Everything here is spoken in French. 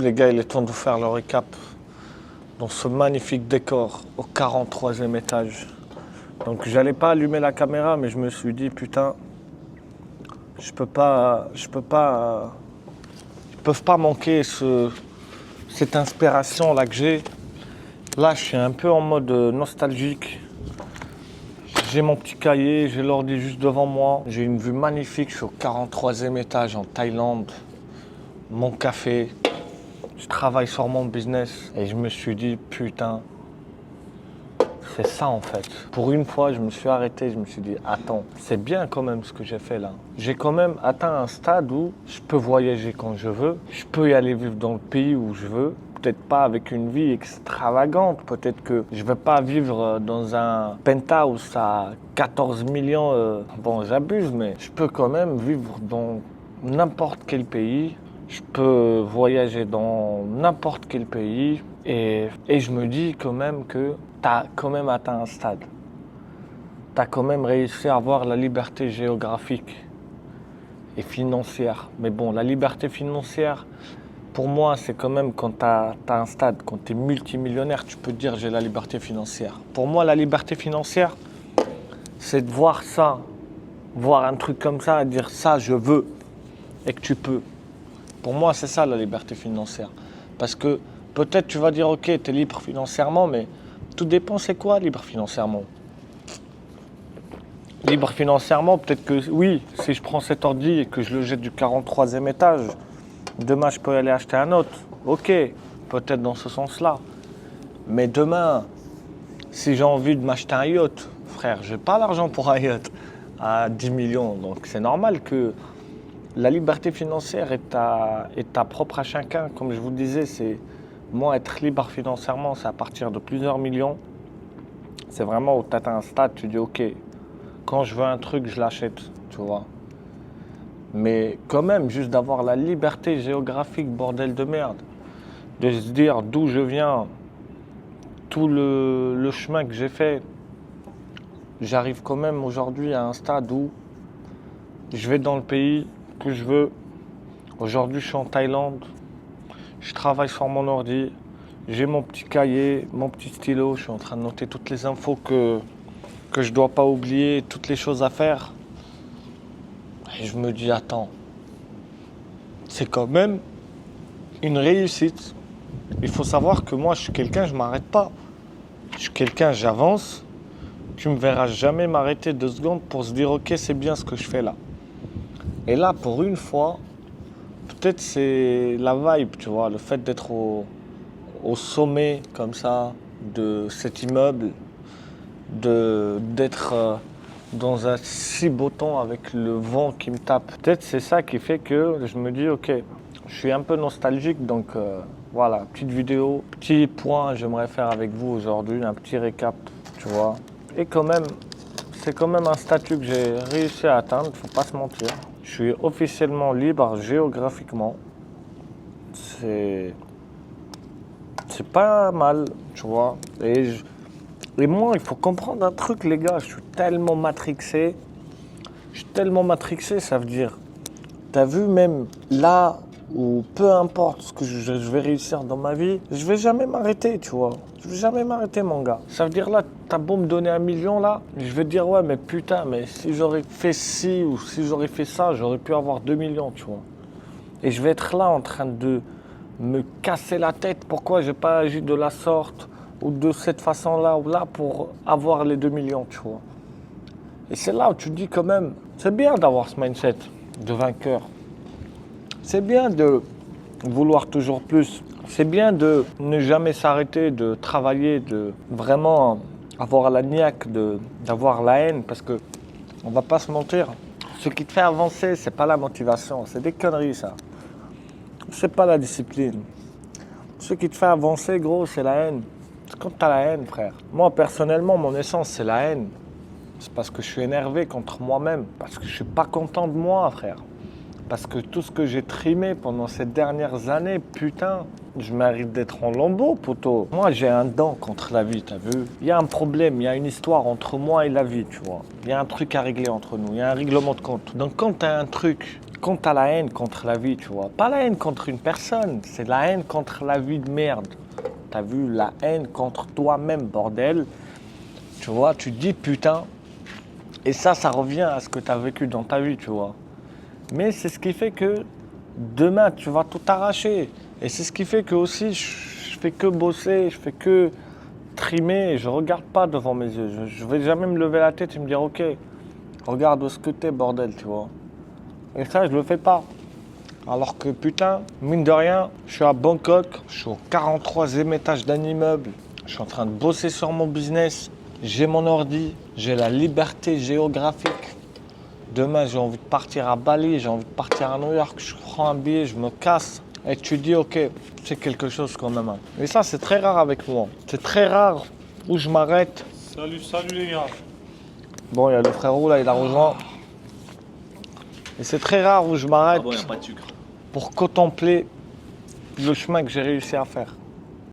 Les gars, il est temps de faire le récap dans ce magnifique décor au 43e étage. Donc j'allais pas allumer la caméra, mais je me suis dit putain, ils peuvent pas manquer cette inspiration là que j'ai. Là, je suis un peu en mode nostalgique. J'ai mon petit cahier, j'ai l'ordi juste devant moi. J'ai une vue magnifique, je suis au 43e étage en Thaïlande. Mon café, je travaille sur mon business et je me suis dit putain, c'est ça en fait. Pour une fois, je me suis arrêté, je me suis dit attends, c'est bien quand même ce que j'ai fait là. J'ai quand même atteint un stade où je peux voyager quand je veux, je peux y aller vivre dans le pays où je veux. Peut-être pas avec une vie extravagante, peut-être que je vais pas vivre dans un penthouse à 14 millions, bon j'abuse, mais je peux quand même vivre dans n'importe quel pays. Je peux voyager dans n'importe quel pays et je me dis quand même que tu as quand même atteint un stade. Tu as quand même réussi à avoir la liberté géographique et financière. Mais bon, la liberté financière, pour moi, c'est quand même quand tu as un stade, quand tu es multimillionnaire, tu peux dire j'ai la liberté financière. Pour moi, la liberté financière, c'est de voir ça, voir un truc comme ça et dire ça, je veux et que tu peux. Pour moi, c'est ça la liberté financière. Parce que peut-être tu vas dire, ok, tu es libre financièrement, mais tout dépend, c'est quoi libre financièrement? Libre financièrement, peut-être que oui, si je prends cet ordi et que je le jette du 43e étage, demain je peux aller acheter un autre. Ok, peut-être dans ce sens-là. Mais demain, si j'ai envie de m'acheter un yacht, frère, j'ai pas l'argent pour un yacht à 10 millions. Donc c'est normal que la liberté financière est à propre à chacun. Comme je vous le disais, c'est moi être libre financièrement, c'est à partir de plusieurs millions. C'est vraiment où tu atteins un stade, tu dis ok, quand je veux un truc, je l'achète, tu vois. Mais quand même, juste d'avoir la liberté géographique, bordel de merde, de se dire d'où je viens, tout le chemin que j'ai fait, j'arrive quand même aujourd'hui à un stade où je vais dans le pays que je veux. Aujourd'hui, je suis en Thaïlande. Je travaille sur mon ordi. J'ai mon petit cahier, mon petit stylo. Je suis en train de noter toutes les infos que je dois pas oublier, toutes les choses à faire. Et je me dis, attends, c'est quand même une réussite. Il faut savoir que moi, je suis quelqu'un, je m'arrête pas. Je suis quelqu'un, j'avance. Tu me verras jamais m'arrêter 2 secondes pour se dire, ok, c'est bien ce que je fais là. Et là, pour une fois, peut-être c'est la vibe, tu vois, le fait d'être au sommet comme ça de cet immeuble, d'être dans un si beau temps avec le vent qui me tape. Peut-être c'est ça qui fait que je me dis ok, je suis un peu nostalgique, donc voilà, petite vidéo, petit point j'aimerais faire avec vous aujourd'hui, un petit récap, tu vois. Et quand même, c'est quand même un statut que j'ai réussi à atteindre, faut pas se mentir. Je suis officiellement libre géographiquement. C'est pas mal, tu vois. Et moi, il faut comprendre un truc, les gars. Je suis tellement matrixé. Ça veut dire, t'as vu, même là où peu importe ce que je vais réussir dans ma vie, je vais jamais m'arrêter, tu vois. Je vais jamais m'arrêter, mon gars. Ça veut dire là, t'as beau me donner 1 million là, je vais te dire ouais, mais putain, mais si j'aurais fait ci ou si j'aurais fait ça, j'aurais pu avoir 2 millions, tu vois. Et je vais être là en train de me casser la tête. Pourquoi j'ai pas agi de la sorte ou de cette façon-là ou là pour avoir les 2 millions, tu vois. Et c'est là où tu te dis quand même, c'est bien d'avoir ce mindset de vainqueur. C'est bien de vouloir toujours plus. C'est bien de ne jamais s'arrêter, de travailler, de vraiment avoir la niaque, d'avoir la haine, parce que on va pas se mentir. Ce qui te fait avancer, c'est pas la motivation, c'est des conneries ça. C'est pas la discipline. Ce qui te fait avancer, gros, c'est la haine. C'est quand t'as la haine, frère. Moi, personnellement, mon essence, c'est la haine. C'est parce que je suis énervé contre moi-même. Parce que je suis pas content de moi, frère. Parce que tout ce que j'ai trimé pendant ces dernières années, putain, je mérite d'être en lambeaux, poteau. Moi, j'ai un dent contre la vie, t'as vu? Il y a un problème, il y a une histoire entre moi et la vie, tu vois. Il y a un truc à régler entre nous, il y a un règlement de compte. Donc quand t'as un truc quand t'as la haine contre la vie, tu vois, pas la haine contre une personne, c'est la haine contre la vie de merde. T'as vu, la haine contre toi-même, bordel. Tu vois, tu te dis putain. Et ça revient à ce que t'as vécu dans ta vie, tu vois. Mais c'est ce qui fait que demain, tu vas tout arracher. Et c'est ce qui fait que aussi, je fais que bosser, je fais que trimer. Je regarde pas devant mes yeux. Je vais jamais me lever la tête et me dire, ok, regarde où est-ce que t'es, bordel, tu vois. Et ça, je le fais pas. Alors que putain, mine de rien, je suis à Bangkok, je suis au 43e étage d'un immeuble, je suis en train de bosser sur mon business, j'ai mon ordi, j'ai la liberté géographique. Demain, j'ai envie de partir à Bali, j'ai envie de partir à New York, je prends un billet, je me casse. Et tu dis, ok, c'est quelque chose quand même. Et ça, c'est très rare avec moi. C'est très rare où je m'arrête. Salut les gars. Bon, il y a le frérot là, il a rejoint. Et c'est très rare où je m'arrête Ah bon, y a pas de sucre. pour contempler le chemin que j'ai réussi à faire.